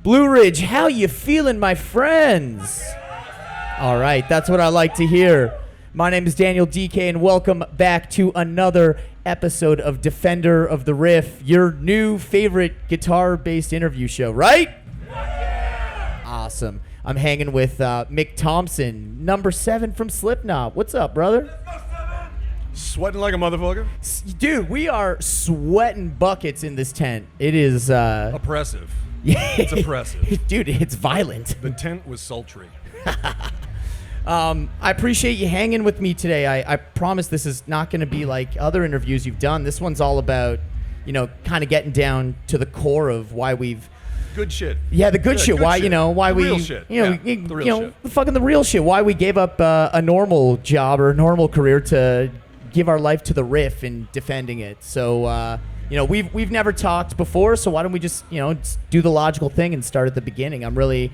Blue Ridge, how you feeling, my friends? All right, that's what I like to hear. My name is Daniel DK, and welcome back to another episode of Defender of the Riff, your new favorite guitar-based interview show, right? Yeah. Awesome. I'm hanging with Mick Thomson, number 7 from Slipknot. What's up, brother? Sweating like a motherfucker. Dude, we are sweating buckets in this tent. It is... oppressive. It's oppressive. Dude, it's violent. The tent was sultry. I appreciate you hanging with me today. I promise this is not going to be like other interviews you've done. This one's all about, kind of getting down to the core of why we've... Good shit. Yeah, the good shit. Good why, shit. Why the we... real shit. The real shit. Fucking the real shit. Why we gave up a normal job or a normal career to give our life to the riff and defending it. So, we've never talked before, so why don't we just do the logical thing and start at the beginning? I'm really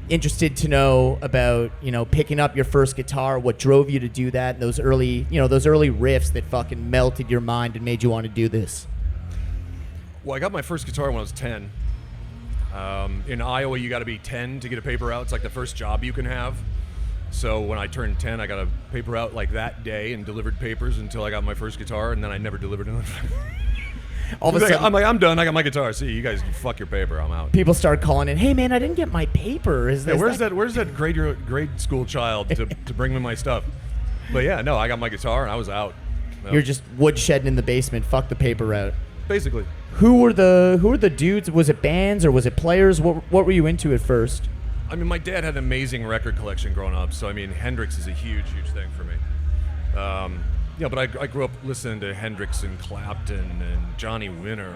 interested to know about, picking up your first guitar, what drove you to do that, and those early riffs that fucking melted your mind and made you want to do this. Well, I got my first guitar when I was 10. In Iowa, you got to be 10 to get a paper out. It's like the first job you can have. So when I turned 10, I got a paper out like that day and delivered papers until I got my first guitar, and then I never delivered another. All of a sudden, I'm done. I got my guitar. See, you guys fuck your paper. I'm out. People start calling in. Hey, man, I didn't get my paper. Where's that grade school child to bring me my stuff? But yeah, no, I got my guitar and I was out. No. You're just woodshedding in the basement. Fuck the paper route. Basically. Who were the dudes? Was it bands or was it players? What were you into at first? I mean, my dad had an amazing record collection growing up. So I mean, Hendrix is a huge thing for me. But I grew up listening to Hendrix and Clapton and Johnny Winter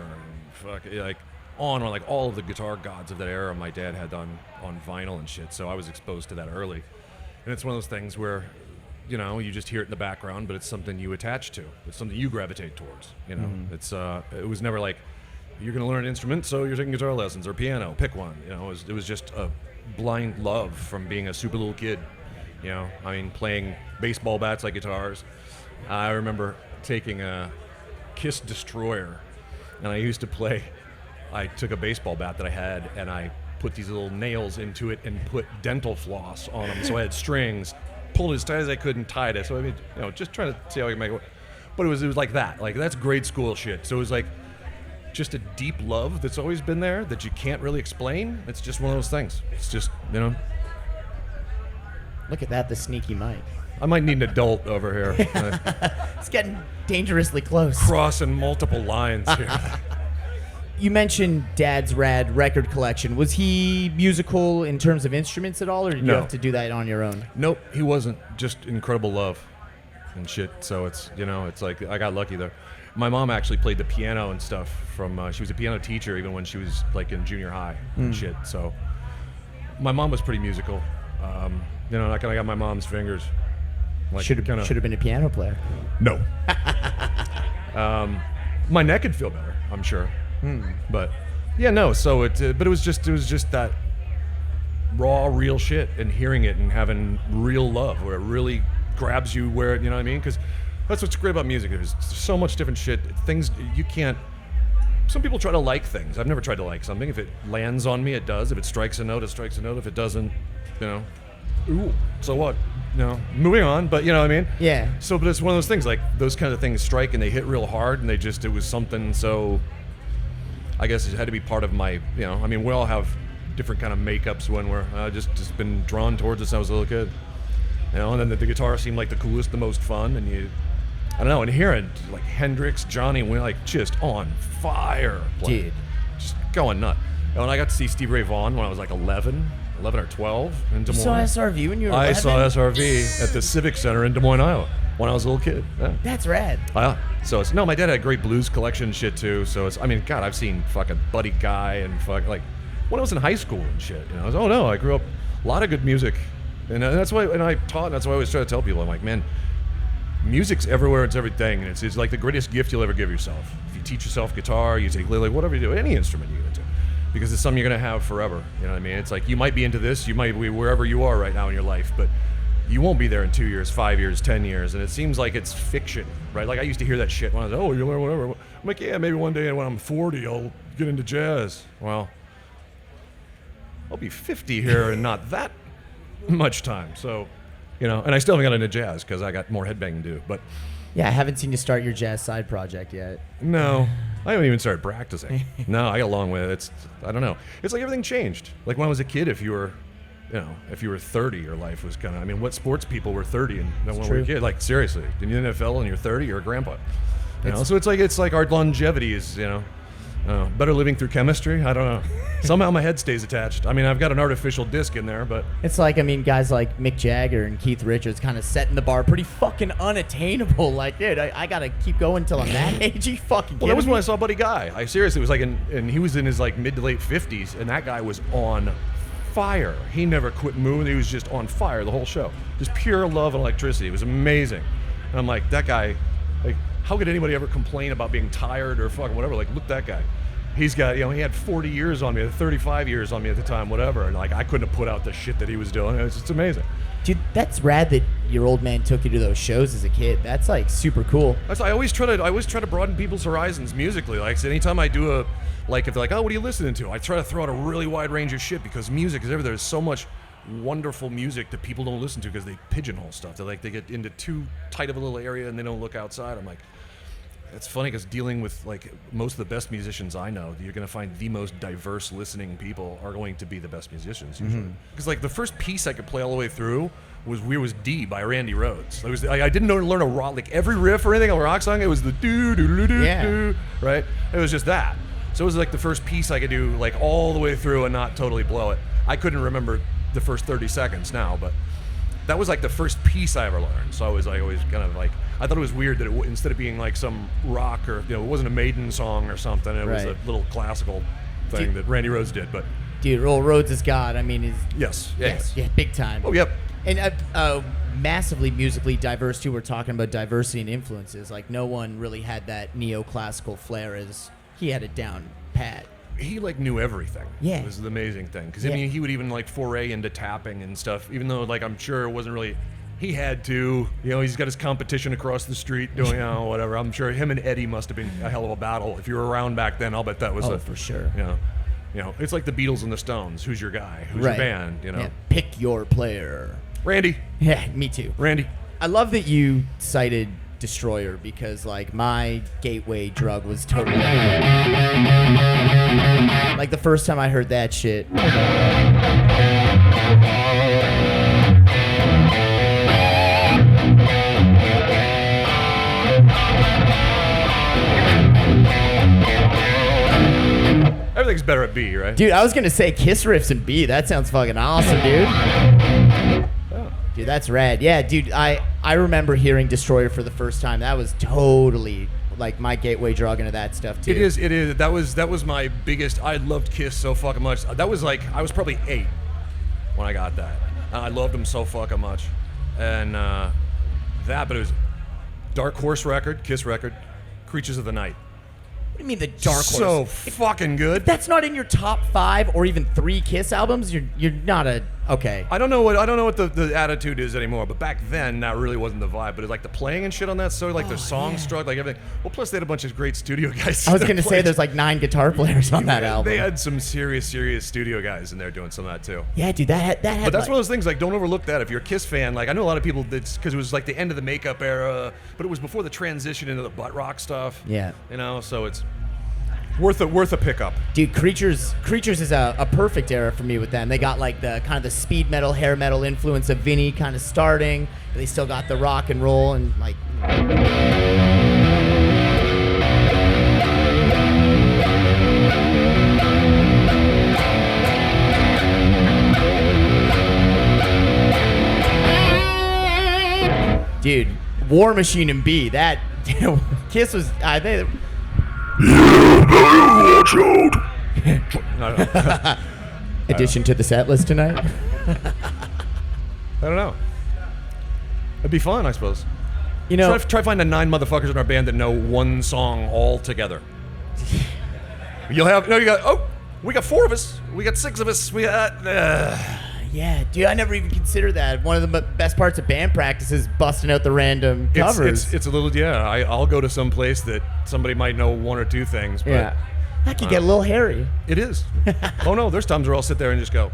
and on like all of the guitar gods of that era my dad had on vinyl and shit. So I was exposed to that early. And it's one of those things where, you just hear it in the background, but it's something you attach to. It's something you gravitate towards, Mm-hmm. It was never like, you're going to learn an instrument, so you're taking guitar lessons or piano, pick one. It was just a blind love from being a super little kid. Playing baseball bats like guitars. I remember taking a Kiss Destroyer, and I took a baseball bat that I had, and I put these little nails into it and put dental floss on them, so I had strings, pulled it as tight as I could and tied it. So I mean, just trying to see how I can make it work. But it was like that. Like, that's grade school shit. So it was like just a deep love that's always been there that you can't really explain. It's just one of those things. It's just, Look at that, the sneaky mic. I might need an adult over here. It's getting dangerously close. Crossing multiple lines here. You mentioned Dad's rad record collection. Was he musical in terms of instruments at all, or did you have to do that on your own? Nope, he wasn't. Just incredible love and shit. So it's, it's like I got lucky there. My mom actually played the piano and stuff she was a piano teacher even when she was like in junior high and shit. So my mom was pretty musical. I got my mom's fingers. Like, should have been a piano player. No. My neck would feel better, I'm sure. But yeah, no. So but it was just that raw, real shit, and hearing it and having real love, where it really grabs you, where you know what I mean? Because that's what's great about music. There's so much different shit. Things you can't. Some people try to like things. I've never tried to like something. If it lands on me, it does. If it strikes a note, it strikes a note. If it doesn't, ooh, so what? Moving on, but you know what I mean? Yeah. So, but it's one of those things, like, those kind of things strike and they hit real hard, and it was something, so I guess it had to be part of my, we all have different kind of makeups when we're just been drawn towards it since I was a little kid. And then the guitar seemed like the coolest, the most fun, and I don't know, and hearing, like, Hendrix, Johnny, we're like, just on fire. Dude. Just going nuts. And when I got to see Stevie Ray Vaughan when I was like 11 or 12 in Des Moines. You saw SRV when you were 11? I saw SRV at the Civic Center in Des Moines, Iowa, when I was a little kid. Yeah. That's rad. So my dad had a great blues collection and shit too. So God, I've seen fucking Buddy Guy and like when I was in high school and shit. I grew up a lot of good music, and that's why. And I taught. And that's why I always try to tell people. I'm like, man, music's everywhere. It's everything, and it's like the greatest gift you'll ever give yourself. If you teach yourself guitar, you take lily, whatever you do, any instrument you get into. Because it's something you're going to have forever. You know what I mean? It's like you might be into this, you might be wherever you are right now in your life, but you won't be there in 2 years, 5 years, 10 years, and it seems like it's fiction, right? Like I used to hear that shit when I was, you learn whatever. I'm like, yeah, maybe one day when I'm 40, I'll get into jazz. Well, be 50 here in not that much time. So, you know, and I still haven't got into jazz because I got more headbanging to do. But Yeah, I haven't seen you start your jazz side project yet. no, I haven't even started practicing. No, I got a long way. I don't know. It's like everything changed. Like when I was a kid, if you were 30, your life was kind of, I mean, what sports people were 30 and when we were a kid? Like, seriously, in the NFL and you're 30, you're a grandpa. You know? So it's like our longevity is, better living through chemistry. I don't know. Somehow my head stays attached. I mean, I've got an artificial disc in there, but It's like, I mean, guys like Mick Jagger and Keith Richards kind of setting the bar pretty fucking unattainable. Like, dude, I got to keep going until I'm that age. You fucking well, that was kidding when I me? saw Buddy Guy. I seriously was like, and he was in his like mid to late 50s, and that guy was on fire. He never quit moving. He was just on fire the whole show. Just pure love and electricity. It was amazing. And I'm like, that guy, like, how could anybody ever complain about being tired or fucking whatever? Like, look, that guy. He's got, he had 40 years on me, 35 years on me at the time, whatever. And like, I couldn't have put out the shit that he was doing. It's amazing. Dude, that's rad that your old man took you to those shows as a kid. That's like super cool. I always try to broaden people's horizons musically. Like, so anytime I do if they're like, oh, what are you listening to? I try to throw out a really wide range of shit because music is everywhere. There's so much wonderful music that people don't listen to because they pigeonhole stuff. They get into too tight of a little area and they don't look outside. I'm like, it's funny because dealing with like most of the best musicians I know, you're going to find the most diverse listening people are going to be the best musicians usually. Because like the first piece I could play all the way through was D by Randy Rhoads. I didn't learn a rock, like every riff or anything on a rock song. It was the do do do do do, right? It was just that. So it was like the first piece I could do like all the way through and not totally blow it. I couldn't remember the first 30 seconds now, but that was like the first piece I ever learned. So I was like always kind of like, I thought it was weird that instead of being like some rock or, it wasn't a Maiden song or something. It was a little classical thing that Randy Rhoads did. But Dude, Rhodes is God. I mean, yes, yeah, big time. Oh, yep. And massively musically diverse too. We're talking about diversity and influences. Like no one really had that neoclassical flair as he had it down pat. He like knew everything. Yeah. It was the amazing thing. Because I mean, he would even like foray into tapping and stuff, even though like I'm sure it wasn't really, he had to, he's got his competition across the street doing, whatever. I'm sure him and Eddie must have been a hell of a battle. If you were around back then, I'll bet that was for sure. It's like the Beatles and the Stones. Who's your guy? Who's your band? Yeah. Pick your player. Randy. Yeah, me too. Randy. I love that you cited Destroyer because like my gateway drug was totally like the first time I heard that shit. Everything's better at B, right? Dude, I was gonna say Kiss riffs in B. That sounds fucking awesome, dude. Dude, that's rad. Yeah, dude, I remember hearing Destroyer for the first time. That was totally like my gateway drug into that stuff too. It is. That was my biggest. I loved Kiss so fucking much. That was like I was probably 8 when I got that. I loved them so fucking much, and but it was Dark Horse record, Kiss record, Creatures of the Night. What do you mean the Dark Horse? So fucking good. If that's not in your top 5 or even 3 Kiss albums, you're not a okay. I don't know what the attitude is anymore, but back then that really wasn't the vibe. But it's like the playing and shit on that, so like their song struck, like everything. Well, plus they had a bunch of great studio guys. I was gonna say there's like 9 guitar players on that album. They had some serious studio guys in there doing some of that too. Yeah, dude, that had. But that's one of those things. Like, don't overlook that. If you're a Kiss fan, like I know a lot of people that's because it was like the end of the makeup era, but it was before the transition into the butt rock stuff. Yeah. So it's worth a pickup. Dude, Creatures is a perfect era for me with them. They got like the kind of the speed metal, hair metal influence of Vinny kind of starting, but they still got the rock and roll and like. Dude, War Machine and B, that Kiss was they. Watch out. Addition to the set list tonight. I don't know. It'd be fun, I suppose. Try finding 9 motherfuckers in our band that know one song all together. We got 4 of us. We got 6 of us. We got. Yeah, dude, I never even considered that. One of the best parts of band practice is busting out the random covers. It's a little, I'll go to some place that somebody might know 1 or 2 things. But that could get a little hairy. It is. Oh no, there's times where I'll sit there and just go,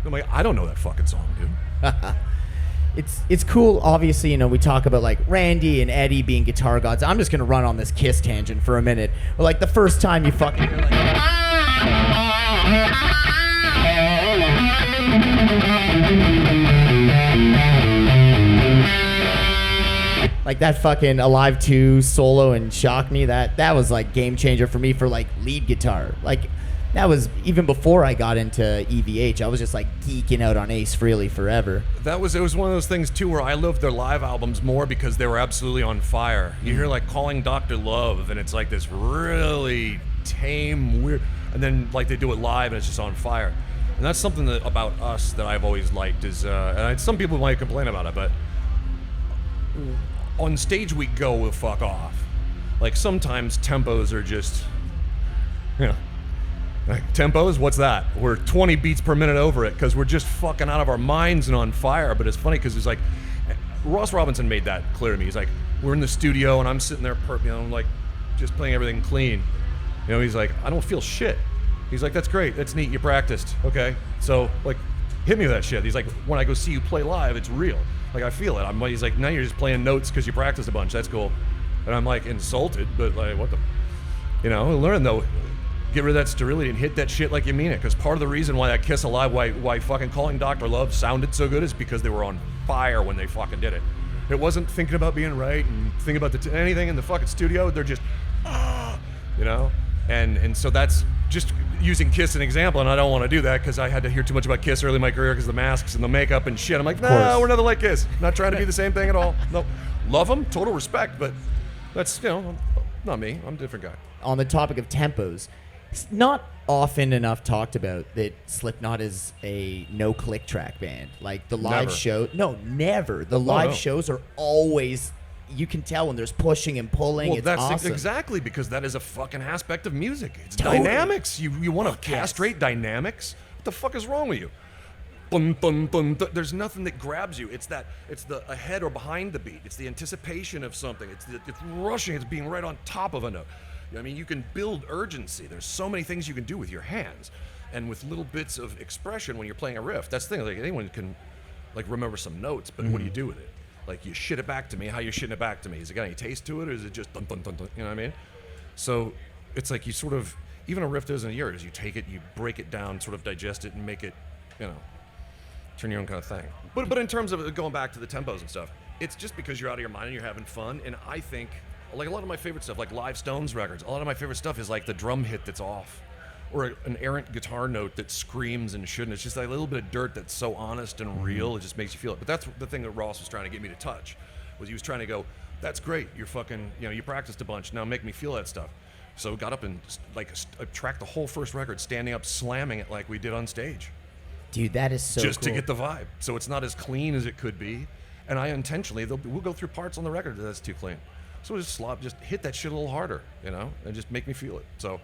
I'm like, I don't know that fucking song, dude. It's cool. Obviously, we talk about like Randy and Eddie being guitar gods. I'm just gonna run on this Kiss tangent for a minute. But like the first time you fucking hear like that fucking Alive 2 solo and Shock Me, that was like game changer for me for like lead guitar. Like that was even before I got into EVH. I was just like geeking out on Ace Frehley forever. It was one of those things too where I loved their live albums more because they were absolutely on fire. You hear like Calling Dr. Love and it's like this really tame, weird, and then like they do it live and it's just on fire. And that's something that about us that I've always liked is, and some people might complain about it, but on stage we go, we'll fuck off. Like sometimes tempos are just, like, tempos, what's that? We're 20 beats per minute over it because we're just fucking out of our minds and on fire. But it's funny because it's like, Ross Robinson made that clear to me. He's like, we're in the studio and I'm sitting there, like just playing everything clean. He's like, I don't feel shit. He's like, that's great, that's neat, you practiced. Okay, so like, hit me with that shit. He's like, when I go see you play live, it's real. Like I feel it. He's like, now you're just playing notes because you practiced a bunch. That's cool. And I'm like insulted, but like, what the, learn though. Get rid of that sterility and hit that shit like you mean it. Because part of the reason why that Kiss Alive, why fucking Calling Dr. Love sounded so good is because they were on fire when they fucking did it. It wasn't thinking about being right and thinking about anything in the fucking studio. They're just, and so that's just using Kiss as an example. And I don't want to do that because I had to hear too much about Kiss early in my career because the masks and the makeup and shit. I'm like, no, we're nothing like Kiss. Not trying to be the same thing at all. No, love them, total respect, but that's not me. I'm a different guy. On the topic of tempos. It's not often enough talked about that Slipknot is a no-click track band. Like the live show, never. The live shows are always, you can tell when there's pushing and pulling. Well, it's that's awesome. Exactly because that is a fucking aspect of music. It's dynamics. You want to castrate dynamics? What the fuck is wrong with you? Bum, bum, bum, there's nothing that grabs you. It's the ahead or behind the beat. It's the anticipation of something. It's rushing. It's being right on top of a note. I mean, you can build urgency. There's so many things you can do with your hands and with little bits of expression when you're playing a riff. That's the thing. Like anyone can like remember some notes, but what do you do with it? Like you shit it back to me. How you shitting it back to me? Is it got any taste to it, or is it just dun dun dun dun? You know what I mean? So it's like you sort of, even a riff isn't a yours. You take it, you break it down, sort of digest it, and make it, turn your own kind of thing. But in terms of going back to the tempos and stuff, it's just because you're out of your mind and you're having fun. And I think, like a lot of my favorite stuff, like Live Stones records, a lot of my favorite stuff is like the drum hit that's off, or an errant guitar note that screams and shouldn't. It's just like a little bit of dirt that's so honest and real, it just makes you feel it. But that's the thing that Ross was trying to get me to touch, was he was trying to go, that's great, you're fucking, you practiced a bunch, now make me feel that stuff. So got up and tracked the whole first record, standing up, slamming it like we did on stage. Dude, that is so just cool. To get the vibe. So it's not as clean as it could be. And I intentionally, we'll go through parts on the record that's too clean. So just hit that shit a little harder, and just make me feel it. So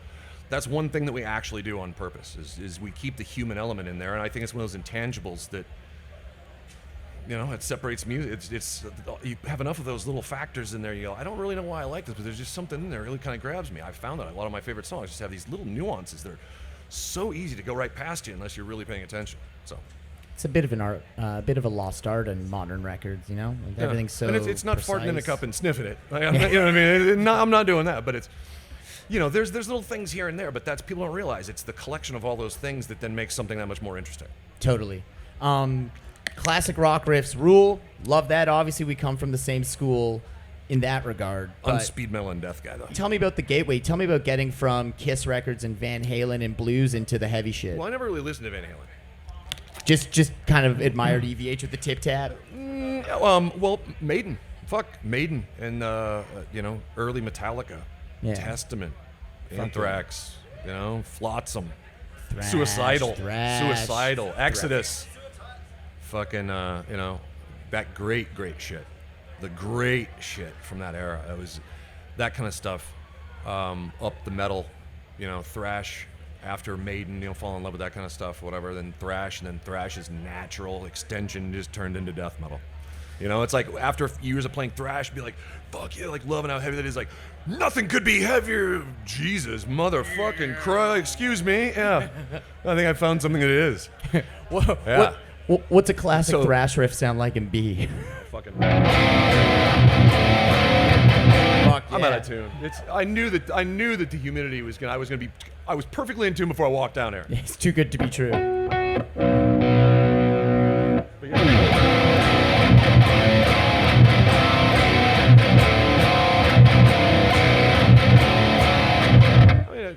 that's one thing that we actually do on purpose, is we keep the human element in there. And I think it's one of those intangibles that, it separates music. It's you have enough of those little factors in there, you go, I don't really know why I like this, but there's just something in there that really kind of grabs me. I found that a lot of my favorite songs just have these little nuances that are so easy to go right past you unless you're really paying attention. So it's a bit of an art, a bit of a lost art in modern records, Like everything's so. And it's not precise. farting in a cup and sniffing it. Like, you know what I mean? I'm not doing that, but it's, there's little things here and there, but that's, people don't realize it's the collection of all those things that then makes something that much more interesting. Totally. Classic rock riffs rule. Love that. Obviously, we come from the same school in that regard. I'm speed metal and death guy, though. Tell me about the gateway. Tell me about getting from Kiss records and Van Halen and blues into the heavy shit. Well, I never really listened to Van Halen. Just kind of admired EVH with the tip tab. Well, Maiden. Fuck Maiden and early Metallica, Testament, Anthrax, Flotsam, Suicidal, Exodus, fucking that great shit, the great shit from that era. It was that kind of stuff, up the metal, thrash. After Maiden, fall in love with that kind of stuff, whatever, then thrash, and then thrash's natural extension just turned into death metal. You know, it's like after years of playing thrash, be like, fuck yeah, like loving how heavy that is. Like, nothing could be heavier. Jesus, motherfucking Christ, excuse me. Yeah, I think I found something that is. What's a classic thrash riff sound like in B? Fucking. Fuck yeah. I'm out of tune. I knew that the humidity was I was perfectly in tune before I walked down there. It's too good to be true. But yeah.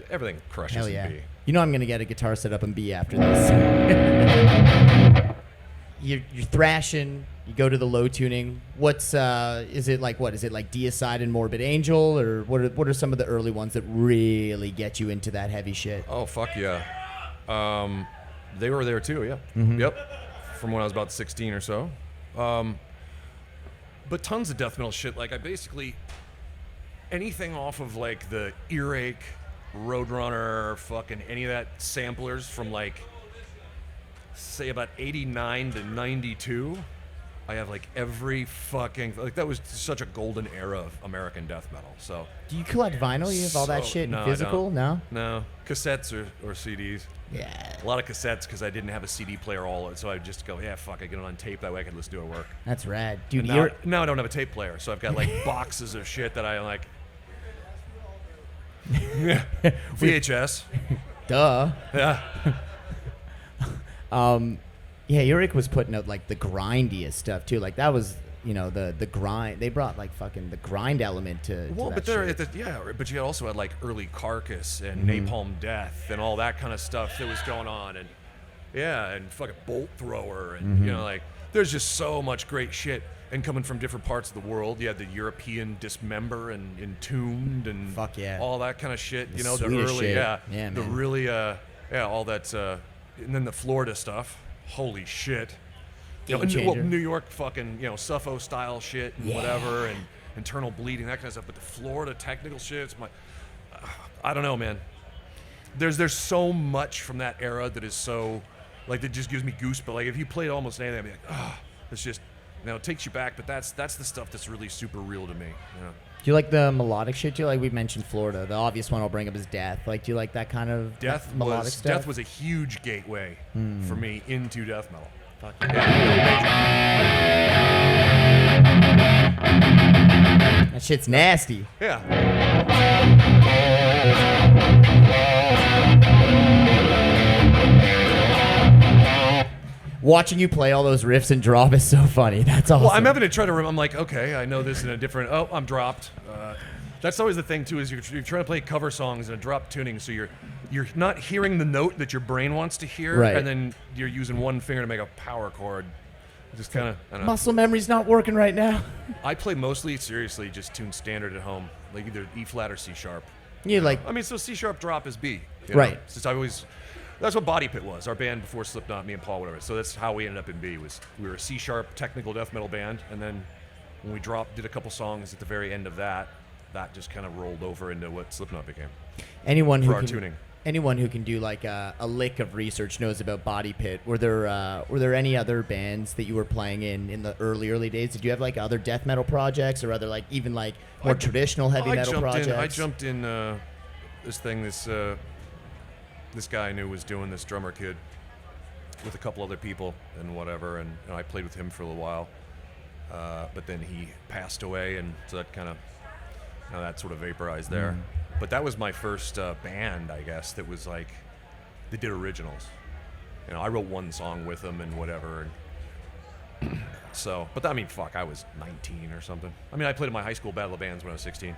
Everything crushes Hell yeah. in B. You know I'm gonna get a guitar set up in B after this. you're thrashing. You go to the low tuning. Is it like Deicide and Morbid Angel, or what are some of the early ones that really get you into that heavy shit? Oh fuck yeah. They were there too. Yeah. Mm-hmm. Yep. From when I was about 16 or so. But tons of death metal shit. Like I basically anything off of like the Earache, Roadrunner, fucking any of that samplers from like say about 89 to 92. I have like every fucking like that was such a golden era of American death metal. So do you collect vinyl? You have all that shit in physical? No, cassettes or CDs. Yeah, a lot of cassettes because I didn't have a CD player so I just go, yeah, fuck, I get it on tape, that way I can listen to it at work. That's rad, dude. Now I don't have a tape player, so I've got like boxes of shit that I like. Yeah, VHS. Duh. Yeah. Yeah, Earache was putting out like the grindiest stuff too. Like that was, the grind. They brought like fucking the grind element to. Well, to but that but you also had like early Carcass and Napalm Death and all that kind of stuff that was going on, and and fucking Bolt Thrower, and like there's just so much great shit. And coming from different parts of the world, you had the European Dismember and Entombed and fuck yeah, all that kind of shit. The the early shit. the really all that, and then the Florida stuff. Holy shit. New York fucking, Suffo style shit and whatever, and internal bleeding, that kind of stuff. But the Florida technical shit, it's I don't know, man. There's so much from that era that is so, like, that just gives me goosebumps. Like, if you played almost anything, I'd be like, it's just, it takes you back. But that's the stuff that's really super real to me. Do you like the melodic shit? Do you like, we mentioned Florida. The obvious one I'll bring up is Death. Like, do you like that kind of melodic stuff? Death was a huge gateway for me into death metal. Fuck yeah. That shit's nasty. Yeah. Watching you play all those riffs and drop is so funny. That's awesome. Well, I'm having to try to. I'm like, okay, I know this in a different. Oh, I'm dropped. That's always the thing too. Is you're trying to play cover songs in a drop tuning, so you're not hearing the note that your brain wants to hear, right. And then you're using one finger to make a power chord. Just kind of muscle memory's not working right now. I play mostly seriously just tuned standard at home, like either E flat or C sharp. So C sharp drop is B. Right. Since I always. That's what Body Pit was, our band before Slipknot, me and Paul, whatever. So that's how we ended up in B. We were a C-sharp technical death metal band, and then when we did a couple songs at the very end of that just kind of rolled over into what Slipknot became. Anyone who can do like a lick of research knows about Body Pit. Were there any other bands that you were playing in the early days? Did you have like other death metal projects or other like even like more traditional heavy metal projects? I jumped in this guy I knew was doing this drummer kid with a couple other people and whatever, and I played with him for a little while. But then he passed away, and so that kind of that sort of vaporized there. But that was my first band, I guess, that was like they did originals. I wrote one song with them and whatever. And so, but I mean, fuck, I was 19 or something. I mean, I played in my high school battle of bands when I was 16.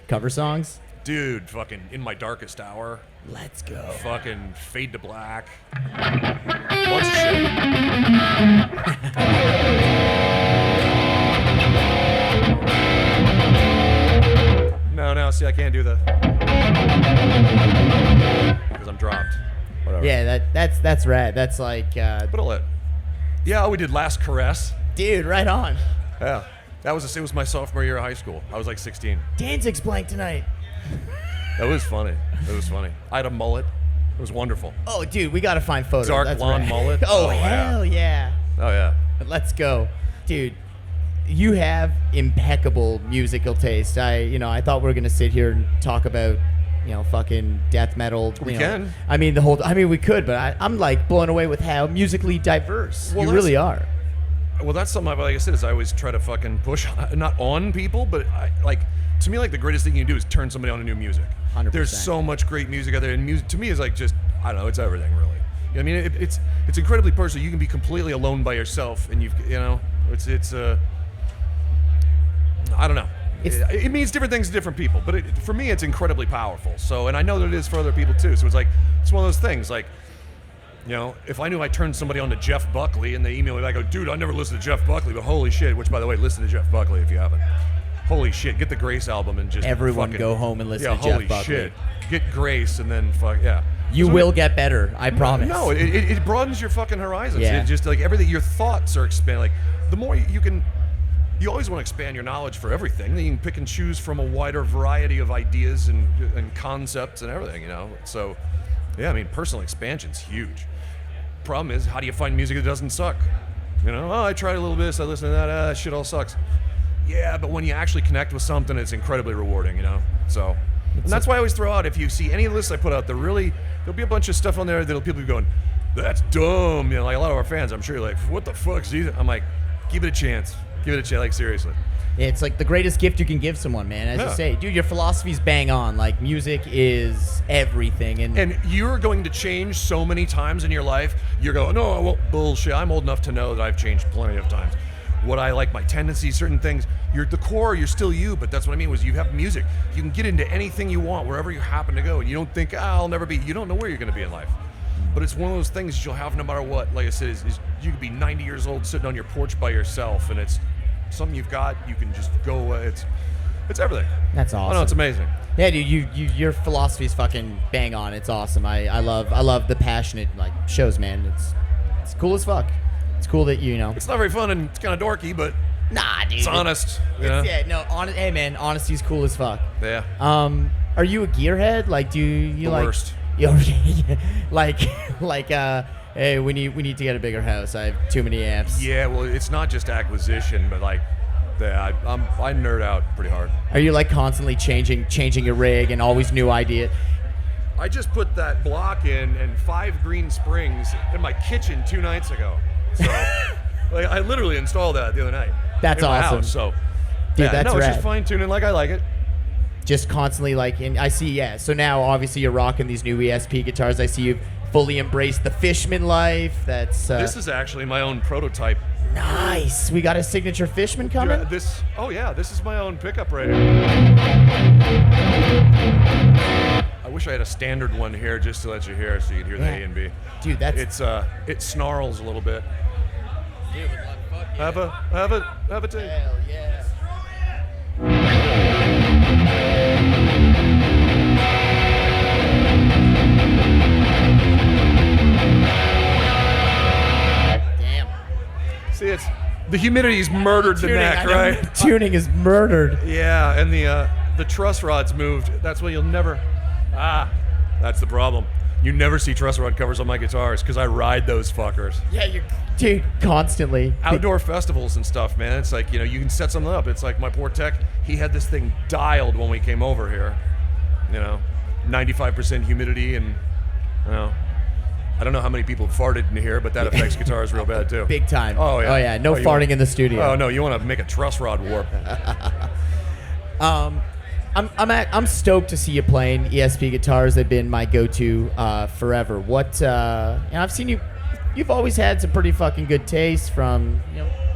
Cover songs? Dude, fucking In My Darkest Hour. Let's go. Fucking Fade to Black. Bunch of shit. No, see, I can't do that. Because I'm dropped. Whatever. Yeah, that's rad. That's like... But I'll let... Yeah, we did Last Caress. Dude, right on. Yeah. It was my sophomore year of high school. I was like 16. Danzig's playing tonight. That was funny. I had a mullet. It was wonderful. Oh, dude, we got to find photos. Dark blonde mullet. Oh, hell yeah. Oh, yeah. Let's go. Dude, you have impeccable musical taste. I thought we were going to sit here and talk about, fucking death metal. We can. We could, but I'm like blown away with how musically diverse you really are. Well, that's something, like I said, is I always try to fucking push, not on people, but to me, like, the greatest thing you can do is turn somebody on to new music. 100%. There's so much great music out there, and music, to me, is like just, I don't know, it's everything, really. I mean, it's incredibly personal. You can be completely alone by yourself, and it's I don't know. It means different things to different people, but for me, it's incredibly powerful. So, and I know that it is for other people too. So it's one of those things. Like, if I knew I turned somebody on to Jeff Buckley and they email me back, I go, dude, I never listened to Jeff Buckley, but holy shit! Which, by the way, listen to Jeff Buckley if you haven't. Holy shit! Get the Grace album and just everyone go home and listen to Jeff Buckley. Holy shit! Get Grace and then You will get better, I promise. No, it broadens your fucking horizons. Yeah. It just like everything, your thoughts are expanded. Like the more you can. You always want to expand your knowledge for everything. Then you can pick and choose from a wider variety of ideas and concepts and everything, So, yeah, I mean, personal expansion's huge. Problem is, how do you find music that doesn't suck? I tried a little bit, so I listened to that, shit all sucks. Yeah, but when you actually connect with something, it's incredibly rewarding, So, and that's why I always throw out, if you see any lists I put out, there'll be a bunch of stuff on there that'll people be going, that's dumb. Like a lot of our fans, I'm sure you're like, what the fuck's these? I'm like, give it a chance. Give it a chance, like seriously. It's like the greatest gift you can give someone, man. As you say, dude, your philosophy's bang on. Like, music is everything. And you're going to change so many times in your life. You're going, no, I won't. Bullshit. I'm old enough to know that I've changed plenty of times. What I like, my tendencies, certain things. You're at the core, you're still you, but that's what I mean was you have music. You can get into anything you want, wherever you happen to go. And you don't think, I'll never be. You don't know where you're going to be in life. But it's one of those things you'll have no matter what. Like I said, is you could be 90 years old sitting on your porch by yourself, and it's something you've got. You can just go. It's everything. That's awesome. I know, it's amazing. Yeah, dude, your philosophy's fucking bang on. It's awesome. I love the passionate shows, man. It's cool as fuck. It's cool that It's not very fun and it's kind of dorky, but nah, dude. It's honest. Hey, man, honesty's cool as fuck. Yeah. Are you a gearhead? Like, do you the like? Worst. Hey, we need to get a bigger house. I have too many amps. Yeah, well, it's not just acquisition, but I nerd out pretty hard. Are you like constantly changing your rig and always new ideas? I just put that block in and 5 green springs in my kitchen 2 nights ago. So, I literally installed that the other night. That's in my awesome. House, so, dude, that's it's rad. just fine tuning like I like it. Just constantly and I see, so now obviously you're rocking these new ESP guitars. I see you've fully embraced the Fishman life. This is actually my own prototype. Nice. We got a signature Fishman coming? This is my own pickup right here. I wish I had a standard one here just to let you hear so you can hear the A and B. Dude, it snarls a little bit. Dude, have a tape. Hell yeah. Damn. See, the humidity's murdered the neck, right? Tuning is murdered. Yeah, and the truss rod's moved. That's why you'll never. That's the problem. You never see truss rod covers on my guitars because I ride those fuckers. Yeah, dude, constly. Outdoor festivals and stuff, man. It's like, you can set something up. It's like my poor tech, he had this thing dialed when we came over here. 95% humidity and, I don't know how many people farted in here, but that affects guitars real bad too. Big time. Oh, yeah. Oh, yeah. No farting in the studio. Oh, no. You want to make a truss rod warp. I'm stoked to see you playing ESP guitars. They've been my go-to forever. I've seen you've always had some pretty fucking good taste from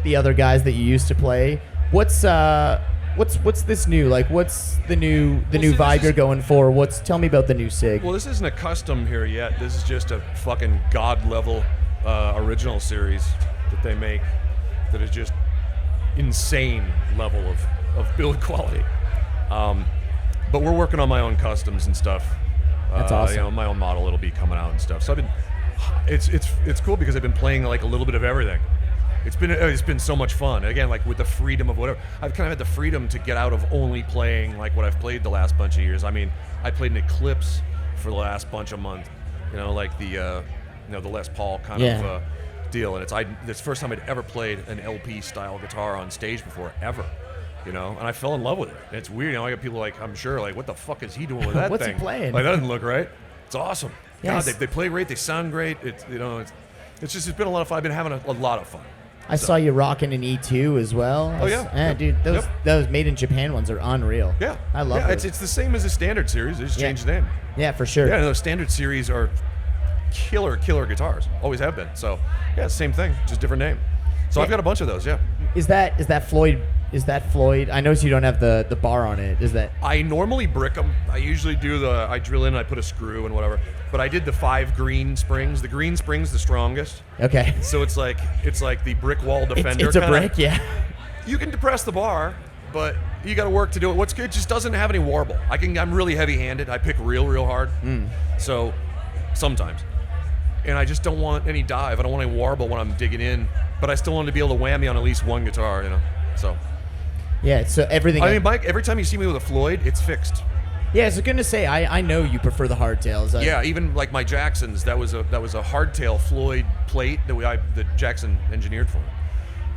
the other guys that you used to play. What's this new? Like, what's the new vibe you're going for? Tell me about the new SIG. Well, this isn't a custom here yet. This is just a fucking god level original series that they make that is just insane level of build quality. But we're working on my own customs and stuff. That's awesome. My own model, it'll be coming out and stuff. So it's cool because I've been playing like a little bit of everything. It's been so much fun. Again, like with the freedom of whatever. I've kind of had the freedom to get out of only playing like what I've played the last bunch of years. I mean, I played an Eclipse for the last bunch of months. Like the Les Paul kind of deal, and it's the first time I'd ever played an LP style guitar on stage before, ever. You know, and I fell in love with it. And it's weird, you know. I get people like, I'm sure, like, what the fuck is he doing with that What's thing? he playing? Like, that doesn't look right. It's awesome. Yes. God, they play great. They sound great. It's, you know, it's been a lot of fun. I've been having a lot of fun. I saw you rocking an E2 as well. Oh, yeah. Yeah, dude, those made in Japan ones are unreal. Yeah. I love it. It's the same as the standard series. They just changed the name. Yeah, for sure. Yeah, those standard series are killer guitars. Always have been. So, yeah, same thing, just different name. So I've got a bunch of those, yeah. Is that Floyd? Is that Floyd? I notice you don't have the bar on it. Is that? I normally brick them. I usually I drill in and I put a screw and whatever. But I did the 5 green springs. The green spring's the strongest. Okay. So it's like the brick wall defender. It's a brick, yeah. You can depress the bar, but you got to work to do it. What's good, it just doesn't have any warble. I'm really heavy-handed. I pick real hard. So sometimes. And I just don't want any dive. I don't want any warble when I'm digging in. But I still want to be able to whammy on at least one guitar, you know. So. Yeah. So everything. I mean, Mike. Every time you see me with a Floyd, it's fixed. Yeah, I was gonna say I know you prefer the hardtails. Yeah, even like my Jacksons, that was a hardtail Floyd plate that Jackson engineered for me.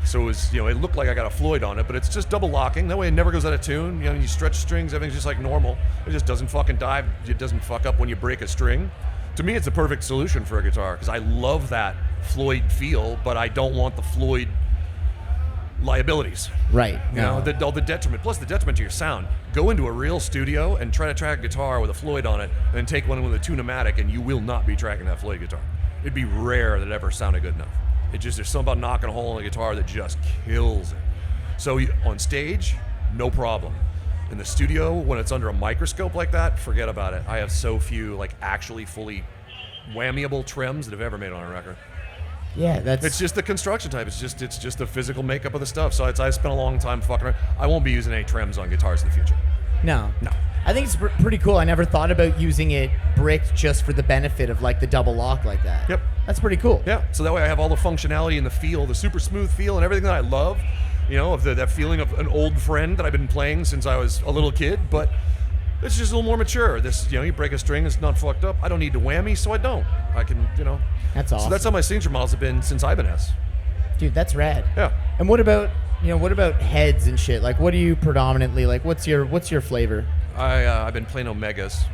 So it was, you know, it looked like I got a Floyd on it, but it's just double locking. That way it never goes out of tune. You know, you stretch strings, everything's just like normal. It just doesn't fucking dive. It doesn't fuck up when you break a string. To me, it's the perfect solution for a guitar because I love that Floyd feel, but I don't want the Floyd liabilities. Right. You know, all the detriment, plus the detriment to your sound. Go into a real studio and try to track a guitar with a Floyd on it, and then take one with a Tune-O-Matic, and you will not be tracking that Floyd guitar. It'd be rare that it ever sounded good enough. There's something about knocking a hole in a guitar that just kills it. So on stage, no problem. In the studio, when it's under a microscope like that, forget about it. I have so few like actually fully whammiable trims that have ever made on a record. Yeah, it's just the construction type. It's just the physical makeup of the stuff. So I spent a long time fucking around. I won't be using any trims on guitars in the future. No. I think it's pretty cool. I never thought about using it bricked just for the benefit of like the double lock like that. Yep. That's pretty cool. Yeah. So that way I have all the functionality and the feel, the super smooth feel, and everything that I love. You know, of that feeling of an old friend that I've been playing since I was a little kid, but it's just a little more mature. This, you know, you break a string, it's not fucked up. I don't need to whammy, so I don't. I can, you know. That's awesome. So that's how my signature models have been since Ibanez. Dude, that's rad. Yeah. And what about heads and shit? Like, what do you predominantly like? What's your flavor? I've been playing Omegas.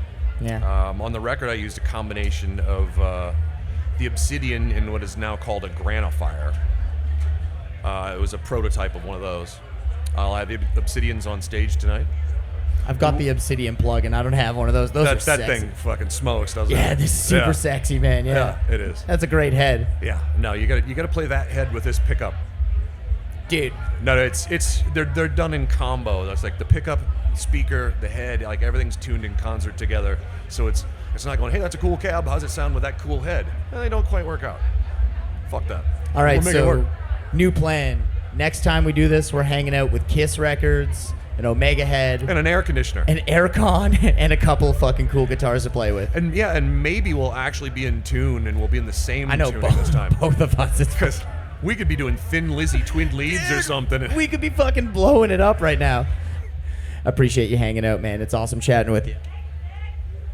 Yeah. On the record, I used a combination of the Obsidian and what is now called a Granifier. It was a prototype of one of those. I'll have the Obsidians on stage tonight. I've got the Obsidian plug, and I don't have one of those. Those are sexy. That thing fucking smokes, doesn't it? Yeah, this is super sexy, man. Yeah, it is. That's a great head. Yeah, no, you gotta play that head with this pickup, dude. No, they're done in combo. That's like the pickup, speaker, the head, like everything's tuned in concert together. So it's not going, hey, that's a cool cab. How's it sound with that cool head? They don't quite work out. Fuck that. All right, we'll make it work. New plan. Next time we do this, we're hanging out with Kiss Records, an Omega head, and an air conditioner, an aircon, and a couple of fucking cool guitars to play with. And and maybe we'll actually be in tune, and we'll be in the same tuning this time. Both of us. Because we could be doing Thin Lizzy twin leads or something. We could be fucking blowing it up right now. Appreciate you hanging out, man. It's awesome chatting with you.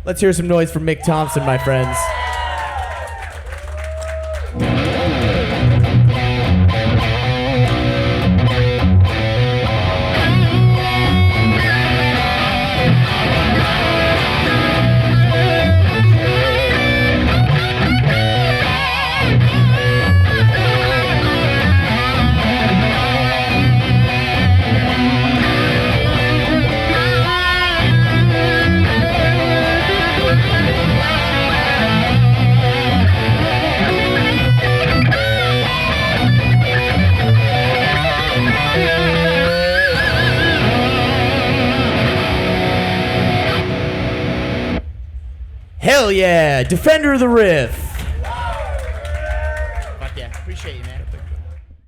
Let's hear some noise from Mick Thomson, my friends. Hell yeah, Defender of the Riff. Fuck yeah, appreciate you, man.